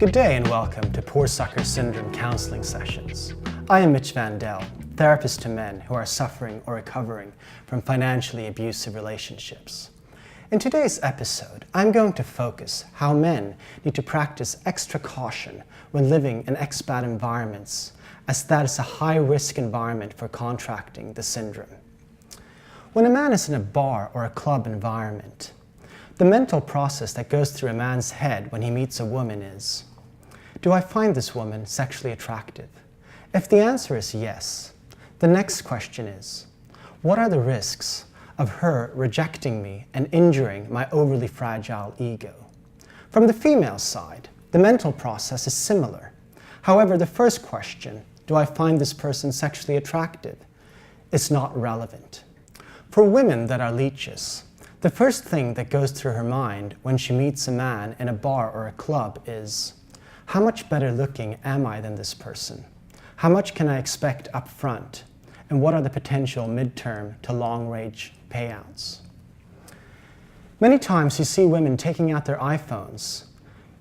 Good day and welcome to Poor Sucker Syndrome counseling sessions. I am Mitch Vandell, therapist to men who are suffering or recovering from financially abusive relationships. In today's episode, I'm going to focus how men need to practice extra caution when living in expat environments, as that is a high-risk environment for contracting the syndrome. When a man is in a bar or a club environment, the mental process that goes through a man's head when he meets a woman is, do I find this woman sexually attractive? If the answer is yes, the next question is, what are the risks of her rejecting me and injuring my overly fragile ego? From the female side, the mental process is similar. However, the first question, do I find this person sexually attractive, is not relevant. For women that are leeches, the first thing that goes through her mind when she meets a man in a bar or a club is, how much better looking am I than this person? How much can I expect up front? And what are the potential midterm to long-range payouts? Many times you see women taking out their iPhones.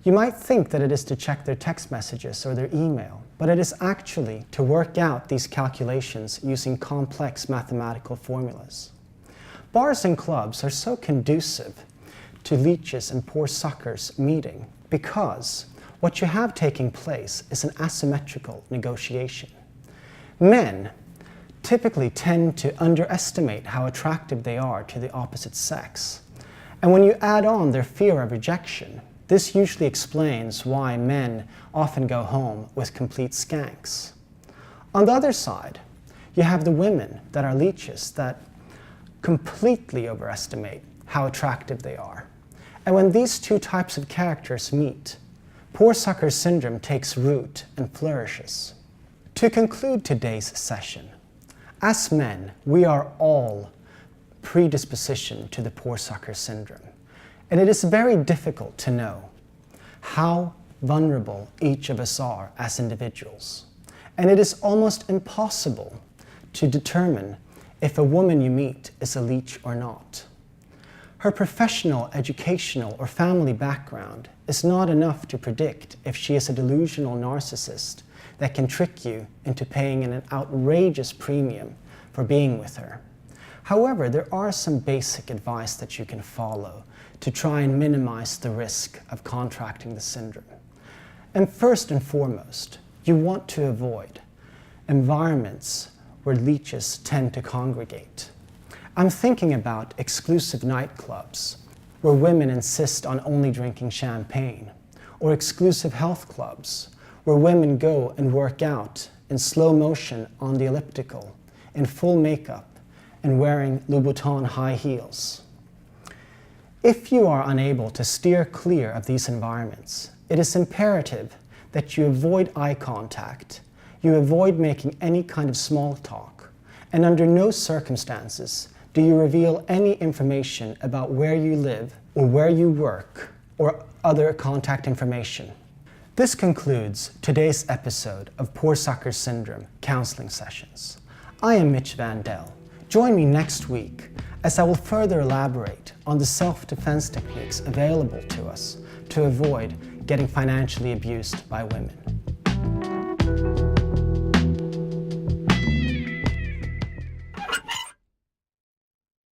You might think that it is to check their text messages or their email, but it is actually to work out these calculations using complex mathematical formulas. Bars and clubs are so conducive to leeches and poor suckers meeting because what you have taking place is an asymmetrical negotiation. Men typically tend to underestimate how attractive they are to the opposite sex. And when you add on their fear of rejection, this usually explains why men often go home with complete skanks. On the other side, you have the women that are leeches that completely overestimate how attractive they are. And when these two types of characters meet, poor sucker syndrome takes root and flourishes. To conclude today's session, as men, we are all predispositioned to the poor sucker syndrome. And it is very difficult to know how vulnerable each of us are as individuals. And it is almost impossible to determine if a woman you meet is a leech or not. Her professional, educational, or family background is not enough to predict if she is a delusional narcissist that can trick you into paying an outrageous premium for being with her. However, there are some basic advice that you can follow to try and minimize the risk of contracting the syndrome. And first and foremost, you want to avoid environments where leeches tend to congregate. I'm thinking about exclusive nightclubs where women insist on only drinking champagne, or exclusive health clubs where women go and work out in slow motion on the elliptical, in full makeup and wearing Louboutin high heels. If you are unable to steer clear of these environments, it is imperative that you avoid eye contact, you avoid making any kind of small talk, and under no circumstances do you reveal any information about where you live or where you work or other contact information. This concludes today's episode of Poor Sucker Syndrome counseling sessions. I am Mitch Vandell. Join me next week as I will further elaborate on the self-defense techniques available to us to avoid getting financially abused by women.